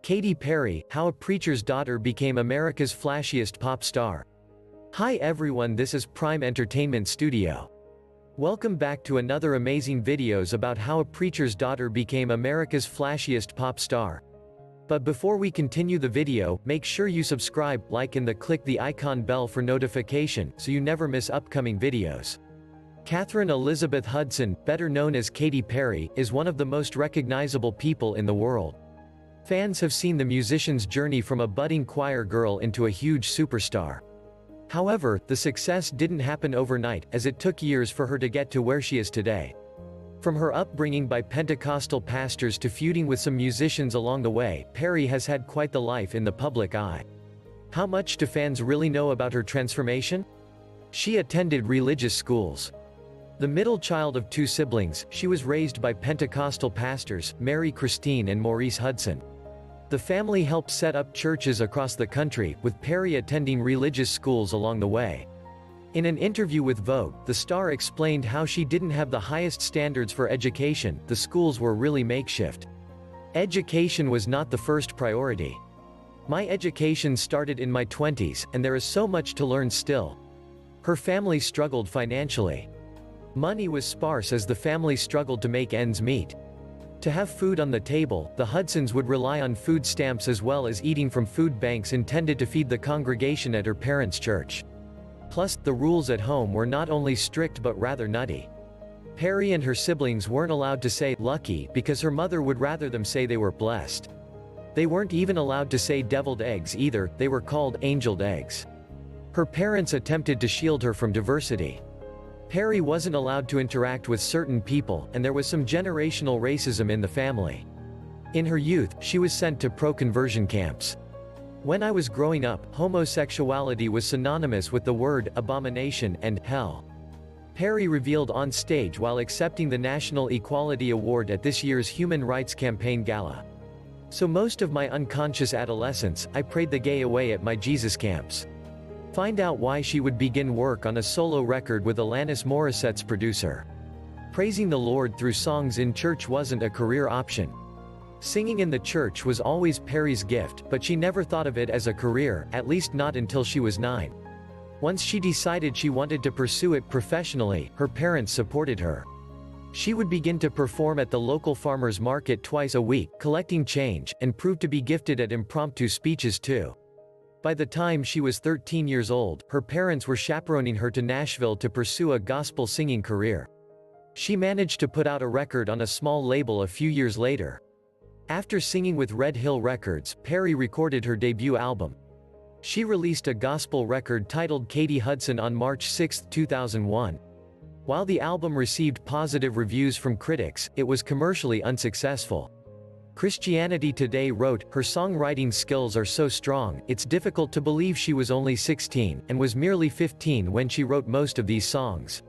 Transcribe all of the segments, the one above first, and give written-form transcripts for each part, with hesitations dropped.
Katy Perry, How a Preacher's Daughter Became America's Flashiest Pop Star. Hi everyone, this is Prime Entertainment Studio. Welcome back to another amazing videos about how a preacher's daughter became America's flashiest pop star. But before we continue the video, make sure you subscribe, like and click the icon bell for notification so you never miss upcoming videos. Katheryn Elizabeth Hudson, better known as Katy Perry, is one of the most recognizable people in the world. Fans have seen the musician's journey from a budding choir girl into a huge superstar. However, the success didn't happen overnight, as it took years for her to get to where she is today. From her upbringing by Pentecostal pastors to feuding with some musicians along the way, Perry has had quite the life in the public eye. How much do fans really know about her transformation? She attended religious schools. The middle child of two siblings, she was raised by Pentecostal pastors, Christine and Maurice Hudson. The family helped set up churches across the country, with Perry attending religious schools along the way. In an interview with Vogue, the star explained how she didn't have the highest standards for education, the schools were really makeshift. Education was not the first priority. My education started in my 20s, and there is so much to learn still. Her family struggled financially. Money was sparse as the family struggled to make ends meet. To have food on the table, the Hudsons would rely on food stamps as well as eating from food banks intended to feed the congregation at her parents' church. Plus, the rules at home were not only strict but rather nutty. Perry and her siblings weren't allowed to say lucky because her mother would rather them say they were blessed. They weren't even allowed to say deviled eggs either, they were called angeled eggs. Her parents attempted to shield her from diversity. Perry wasn't allowed to interact with certain people, and there was some generational racism in the family. In her youth, she was sent to pro-conversion camps. When I was growing up, homosexuality was synonymous with the word abomination and hell. Perry revealed on stage while accepting the National Equality Award at this year's Human Rights Campaign Gala. So most of my unconscious adolescence, I prayed the gay away at my Jesus camps. Find out why she would begin work on a solo record with Alanis Morissette's producer. Praising the Lord through songs in church wasn't a career option. Singing in the church was always Perry's gift, but she never thought of it as a career, at least not until she was 9. Once she decided she wanted to pursue it professionally, her parents supported her. She would begin to perform at the local farmers market twice a week, collecting change, and proved to be gifted at impromptu speeches too. By the time she was 13 years old, her parents were chaperoning her to Nashville to pursue a gospel singing career. She managed to put out a record on a small label a few years later. After singing with Red Hill Records, Perry recorded her debut album. She released a gospel record titled Katy Hudson on March 6, 2001. While the album received positive reviews from critics, it was commercially unsuccessful. Christianity Today wrote, her songwriting skills are so strong, it's difficult to believe she was only 16, and was merely 15 when she wrote most of these songs.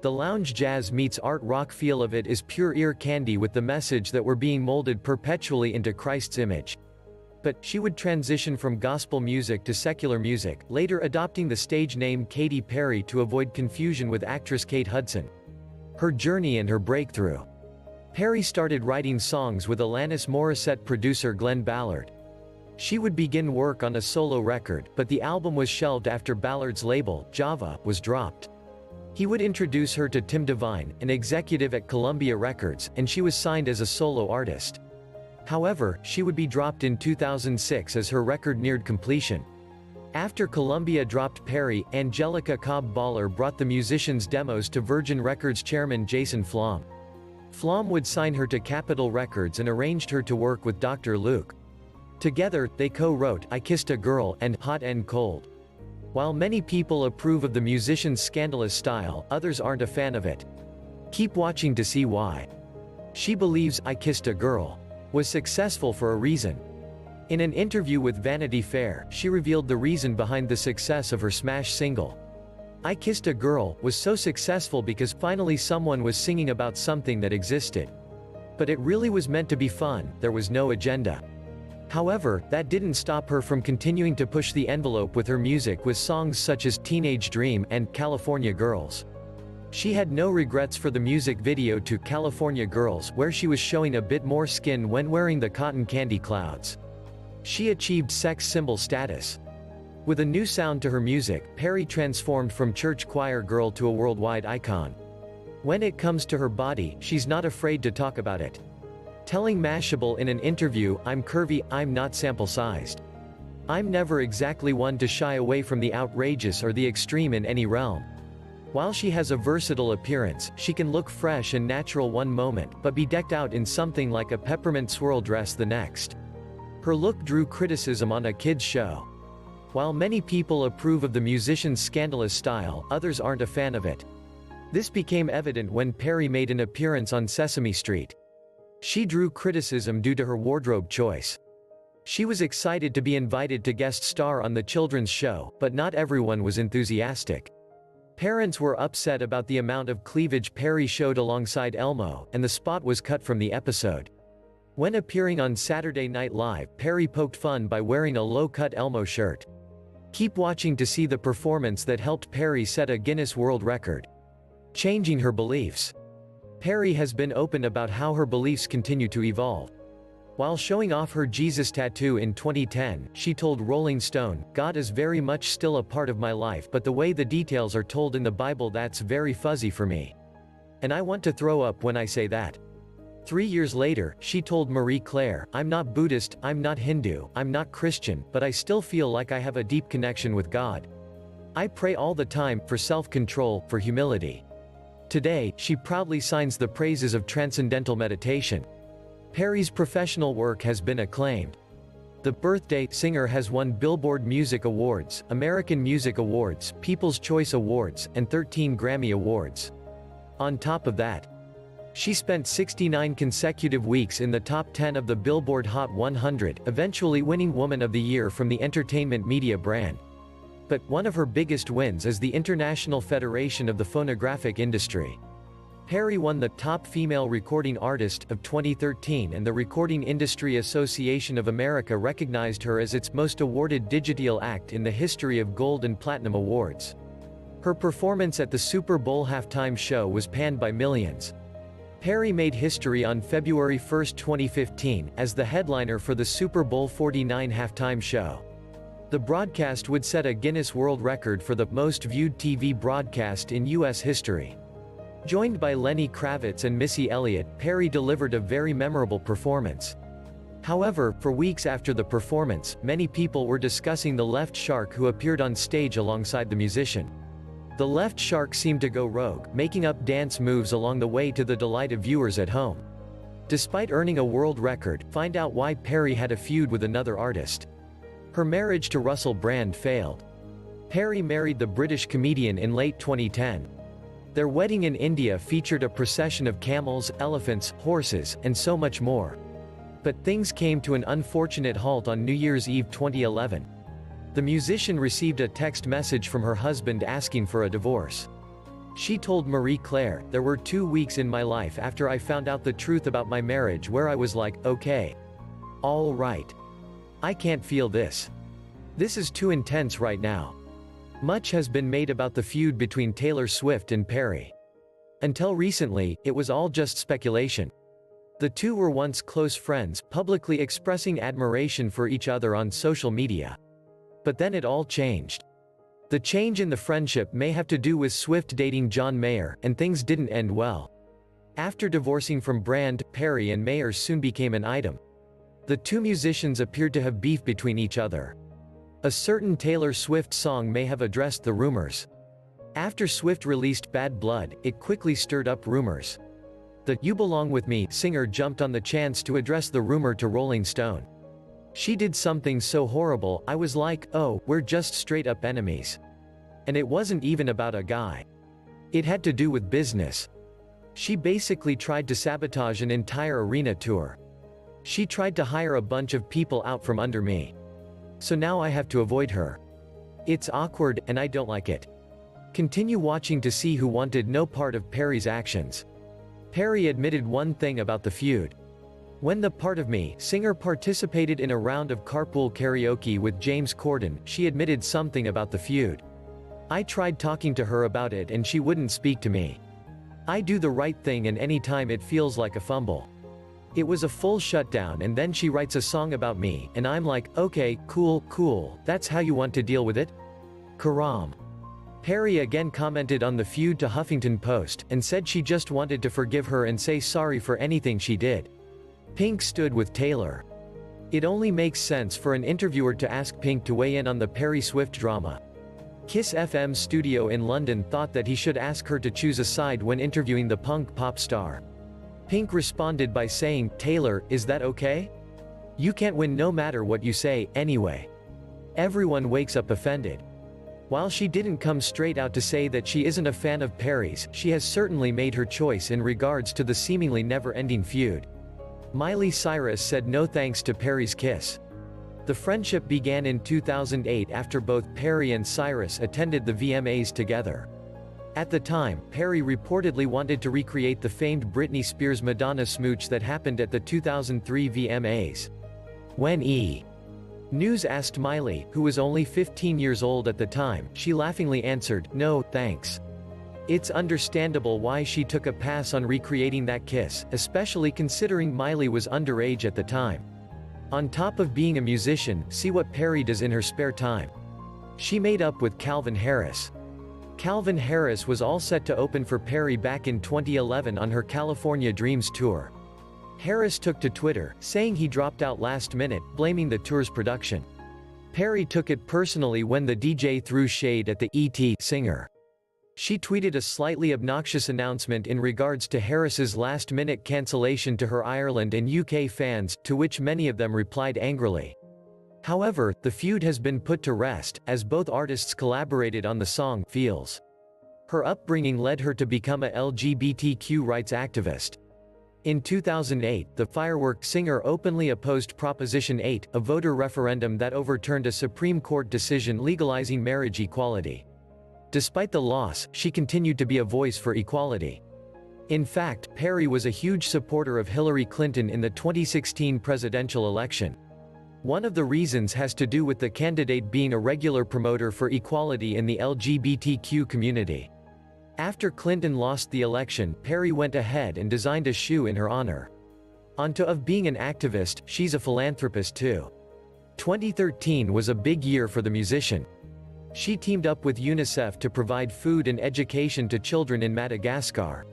The lounge jazz meets art rock feel of it is pure ear candy with the message that we're being molded perpetually into Christ's image. But, she would transition from gospel music to secular music, later adopting the stage name Katy Perry to avoid confusion with actress Kate Hudson. Her journey and her breakthrough. Perry started writing songs with Alanis Morissette producer Glenn Ballard. She would begin work on a solo record, but the album was shelved after Ballard's label, Java, was dropped. He would introduce her to Tim Devine, an executive at Columbia Records, and she was signed as a solo artist. However, she would be dropped in 2006 as her record neared completion. After Columbia dropped Perry, Angelica Cobb-Baller brought the musician's demos to Virgin Records chairman Jason Flom. Flom would sign her to Capitol Records and arranged her to work with Dr. Luke. Together, they co-wrote I Kissed a Girl and Hot and Cold. While many people approve of the musician's scandalous style, others aren't a fan of it. Keep watching to see why. She believes I Kissed a Girl was successful for a reason. In an interview with Vanity Fair, she revealed the reason behind the success of her smash single. I Kissed a Girl was so successful because finally someone was singing about something that existed. But it really was meant to be fun, there was no agenda. However, that didn't stop her from continuing to push the envelope with her music with songs such as Teenage Dream and California Girls. She had no regrets for the music video to California Girls, where she was showing a bit more skin when wearing the cotton candy clouds. She achieved sex symbol status. With a new sound to her music, Perry transformed from church choir girl to a worldwide icon. When it comes to her body, she's not afraid to talk about it. Telling Mashable in an interview, "I'm curvy, I'm not sample-sized. I'm never exactly one to shy away from the outrageous or the extreme in any realm." While she has a versatile appearance, she can look fresh and natural one moment, but be decked out in something like a peppermint swirl dress the next. Her look drew criticism on a kids' show. While many people approve of the musician's scandalous style, others aren't a fan of it. This became evident when Perry made an appearance on Sesame Street. She drew criticism due to her wardrobe choice. She was excited to be invited to guest star on the children's show, but not everyone was enthusiastic. Parents were upset about the amount of cleavage Perry showed alongside Elmo, and the spot was cut from the episode. When appearing on Saturday Night Live, Perry poked fun by wearing a low-cut Elmo shirt. Keep watching to see the performance that helped Perry set a Guinness World Record. Changing her beliefs. Perry has been open about how her beliefs continue to evolve. While showing off her Jesus tattoo in 2010, she told Rolling Stone, "God is very much still a part of my life, but the way the details are told in the Bible, that's very fuzzy for me. And I want to throw up when I say that." 3 years later, she told Marie Claire, "I'm not Buddhist, I'm not Hindu, I'm not Christian, but I still feel like I have a deep connection with God. I pray all the time, for self-control, for humility." Today, she proudly signs the praises of transcendental meditation. Perry's professional work has been acclaimed. The birthday singer has won Billboard Music Awards, American Music Awards, People's Choice Awards, and 13 Grammy Awards. On top of that, she spent 69 consecutive weeks in the top 10 of the Billboard Hot 100, eventually winning Woman of the Year from the entertainment media brand. But one of her biggest wins is the International Federation of the Phonographic Industry. Perry won the Top Female Recording Artist of 2013, and the Recording Industry Association of America recognized her as its most awarded digital act in the history of Gold and Platinum Awards. Her performance at the Super Bowl halftime show was panned by millions. Perry made history on February 1, 2015, as the headliner for the Super Bowl 49 halftime show. The broadcast would set a Guinness World Record for the most viewed TV broadcast in U.S. history. Joined by Lenny Kravitz and Missy Elliott, Perry delivered a very memorable performance. However, for weeks after the performance, many people were discussing the left shark who appeared on stage alongside the musician. The left shark seemed to go rogue, making up dance moves along the way to the delight of viewers at home. Despite earning a world record, find out why Perry had a feud with another artist. Her marriage to Russell Brand failed. Perry married the British comedian in late 2010. Their wedding in India featured a procession of camels, elephants, horses, and so much more. But things came to an unfortunate halt on New Year's Eve 2011. The musician received a text message from her husband asking for a divorce. She told Marie Claire, "There were 2 weeks in my life after I found out the truth about my marriage where I was like, okay. All right. I can't feel this. This is too intense right now." Much has been made about the feud between Taylor Swift and Perry. Until recently, it was all just speculation. The two were once close friends, publicly expressing admiration for each other on social media. But then it all changed. The change in the friendship may have to do with Swift dating John Mayer, and things didn't end well. After divorcing from Brand, Perry and Mayer soon became an item. The two musicians appeared to have beef between each other. A certain Taylor Swift song may have addressed the rumors. After Swift released Bad Blood, it quickly stirred up rumors. The "You Belong With Me" singer jumped on the chance to address the rumor to Rolling Stone. "She did something so horrible, I was like, oh, we're just straight up enemies. And it wasn't even about a guy. It had to do with business. She basically tried to sabotage an entire arena tour. She tried to hire a bunch of people out from under me. So now I have to avoid her. It's awkward, and I don't like it." Continue watching to see who wanted no part of Perry's actions. Perry admitted one thing about the feud. When the Part of Me singer participated in a round of carpool karaoke with James Corden, she admitted something about the feud. "I tried talking to her about it and she wouldn't speak to me. I do the right thing and anytime it feels like a fumble. It was a full shutdown, and then she writes a song about me, and I'm like, okay, cool, that's how you want to deal with it? Karam. Perry again commented on the feud to Huffington Post, and said she just wanted to forgive her and say sorry for anything she did. Pink stood with Taylor. It only makes sense for an interviewer to ask Pink to weigh in on the Perry-Swift drama. Kiss FM studio in London thought that he should ask her to choose a side when interviewing the punk pop star. Pink responded by saying, "Taylor, is that okay? You can't win no matter what you say, anyway." Everyone wakes up offended. While she didn't come straight out to say that she isn't a fan of Perry's, she has certainly made her choice in regards to the seemingly never-ending feud. Miley Cyrus said no thanks to Perry's kiss. The friendship began in 2008 after both Perry and Cyrus attended the VMAs together. At the time, Perry reportedly wanted to recreate the famed Britney Spears-Madonna smooch that happened at the 2003 VMAs. When E! News asked Miley, who was only 15 years old at the time, she laughingly answered, "No, thanks." It's understandable why she took a pass on recreating that kiss, especially considering Miley was underage at the time. On top of being a musician, see what Perry does in her spare time. She made up with Calvin Harris. Calvin Harris was all set to open for Perry back in 2011 on her California Dreams tour. Harris took to Twitter, saying he dropped out last minute, blaming the tour's production. Perry took it personally when the DJ threw shade at the E.T. singer. She tweeted a slightly obnoxious announcement in regards to Harris's last-minute cancellation to her Ireland and UK fans, to which many of them replied angrily. However, the feud has been put to rest, as both artists collaborated on the song, Feels. Her upbringing led her to become a LGBTQ rights activist. In 2008, the Firework singer openly opposed Proposition 8, a voter referendum that overturned a Supreme Court decision legalizing marriage equality. Despite the loss, she continued to be a voice for equality. In fact, Perry was a huge supporter of Hillary Clinton in the 2016 presidential election. One of the reasons has to do with the candidate being a regular promoter for equality in the LGBTQ community. After Clinton lost the election, Perry went ahead and designed a shoe in her honor. On top of being an activist, she's a philanthropist too. 2013 was a big year for the musician. She teamed up with UNICEF to provide food and education to children in Madagascar.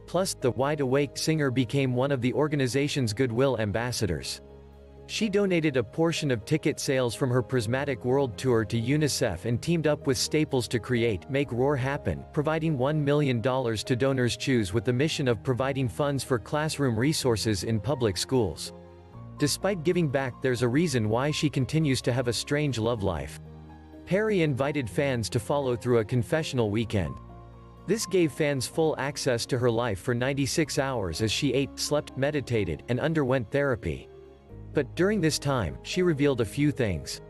Plus, the Wide Awake singer became one of the organization's Goodwill ambassadors. She donated a portion of ticket sales from her Prismatic World Tour to UNICEF and teamed up with Staples to create Make Roar Happen, providing $1 million to Donors Choose with the mission of providing funds for classroom resources in public schools. Despite giving back, there's a reason why she continues to have a strange love life. Perry invited fans to follow through a confessional weekend. This gave fans full access to her life for 96 hours as she ate, slept, meditated, and underwent therapy. But during this time, she revealed a few things.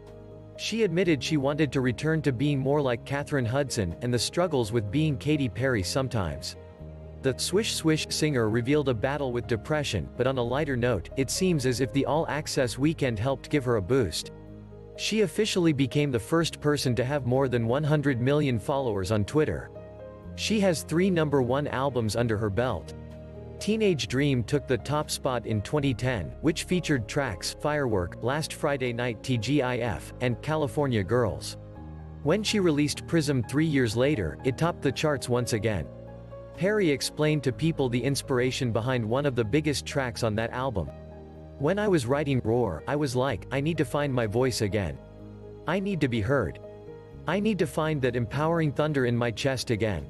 She admitted she wanted to return to being more like Katheryn Hudson, and the struggles with being Katy Perry sometimes. The Swish Swish singer revealed a battle with depression, but on a lighter note, it seems as if the all-access weekend helped give her a boost. She officially became the first person to have more than 100 million followers on Twitter. She has 3 #1 albums under her belt. Teenage Dream took the top spot in 2010, which featured tracks Firework, Last Friday Night TGIF, and California Girls. When she released Prism 3 years later, it topped the charts once again. Perry explained to People the inspiration behind one of the biggest tracks on that album. "When I was writing Roar, I was like, I need to find my voice again. I need to be heard. I need to find that empowering thunder in my chest again."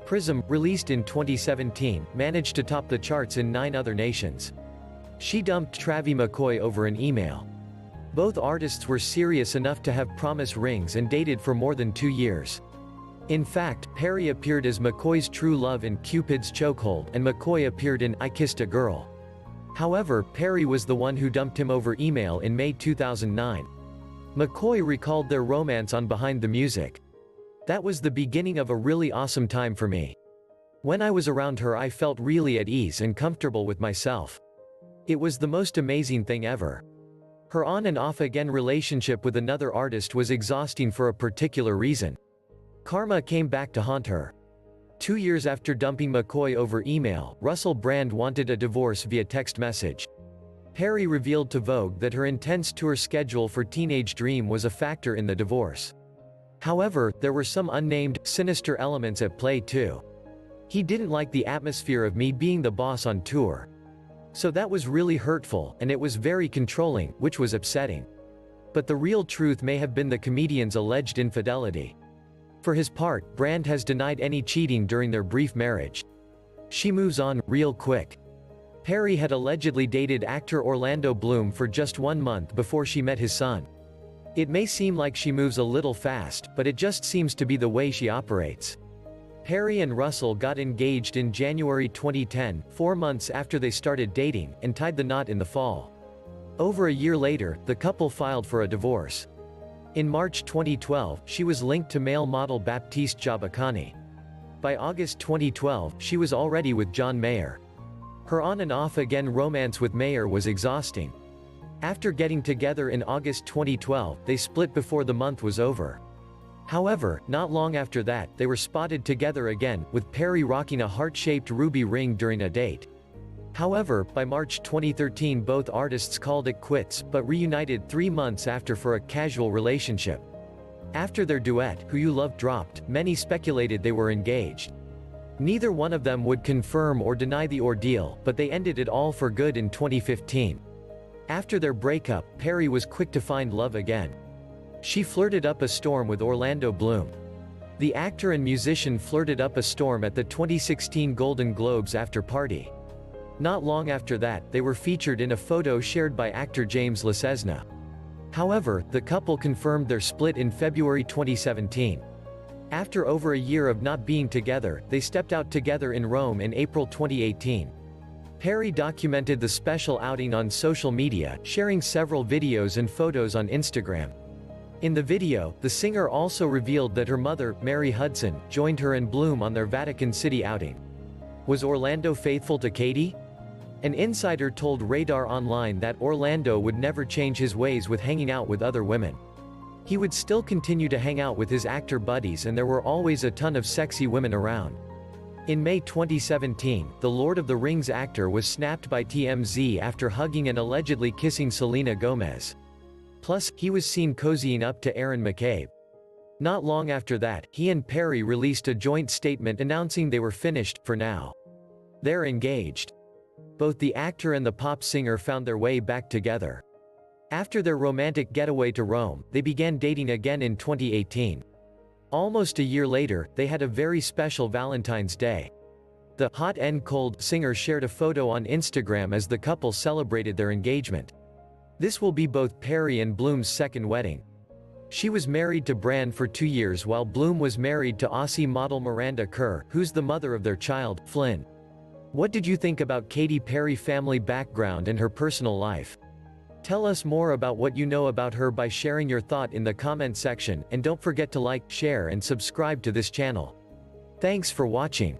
Prism, released in 2017, managed to top the charts in 9 other nations. She dumped Travie McCoy over an email. Both artists were serious enough to have promise rings and dated for more than 2 years. In fact, Perry appeared as McCoy's true love in Cupid's Chokehold, and McCoy appeared in I Kissed a Girl. However, Perry was the one who dumped him over email in May 2009. McCoy recalled their romance on Behind the Music. "That was the beginning of a really awesome time for me. When I was around her, I felt really at ease and comfortable with myself. It was the most amazing thing ever." Her on and off again relationship with another artist was exhausting for a particular reason. Karma came back to haunt her. 2 years after dumping McCoy over email, Russell Brand wanted a divorce via text message. Perry revealed to Vogue that her intense tour schedule for Teenage Dream was a factor in the divorce. However, there were some unnamed, sinister elements at play too. He didn't like the atmosphere of me being the boss on tour. So that was really hurtful, and it was very controlling, which was upsetting. But the real truth may have been the comedian's alleged infidelity. For his part, Brand has denied any cheating during their brief marriage. She moves on, real quick. Perry had allegedly dated actor Orlando Bloom for just 1 month before she met his son. It may seem like she moves a little fast, but it just seems to be the way she operates. Perry and Russell got engaged in January 2010, 4 months after they started dating, and tied the knot in the fall. Over a year later, the couple filed for a divorce. In March 2012, she was linked to male model Baptiste Jabacani. By August 2012, she was already with John Mayer. Her on and off again romance with Mayer was exhausting. After getting together in August 2012, they split before the month was over. However, not long after that, they were spotted together again, with Perry rocking a heart-shaped ruby ring during a date. However, by March 2013 both artists called it quits, but reunited 3 months after for a casual relationship. After their duet, Who You Love dropped, many speculated they were engaged. Neither one of them would confirm or deny the ordeal, but they ended it all for good in 2015. After their breakup, Perry was quick to find love again. She flirted up a storm with Orlando Bloom. The actor and musician flirted up a storm at the 2016 Golden Globes after party. Not long after that, they were featured in a photo shared by actor James Lesesna. However, the couple confirmed their split in February 2017. After over a year of not being together, they stepped out together in Rome in April 2018. Perry documented the special outing on social media, sharing several videos and photos on Instagram. In the video, the singer also revealed that her mother, Mary Hudson, joined her and Bloom on their Vatican City outing. Was Orlando faithful to Katy? An insider told Radar Online that Orlando would never change his ways with hanging out with other women. He would still continue to hang out with his actor buddies, and there were always a ton of sexy women around. In May 2017, the Lord of the Rings actor was snapped by TMZ after hugging and allegedly kissing Selena Gomez. Plus, he was seen cozying up to Erin McCabe. Not long after that, he and Perry released a joint statement announcing they were finished, for now. They're engaged. Both the actor and the pop singer found their way back together. After their romantic getaway to Rome, they began dating again in 2018. Almost a year later, they had a very special Valentine's Day. The hot and cold singer shared a photo on Instagram as the couple celebrated their engagement. This will be both Perry and Bloom's second wedding. She was married to Brand for 2 years while Bloom was married to Aussie model Miranda Kerr, who's the mother of their child, Flynn. What did you think about Katy Perry family background and her personal life? Tell us more about what you know about her by sharing your thought in the comment section, and don't forget to like, share and subscribe to this channel. Thanks for watching.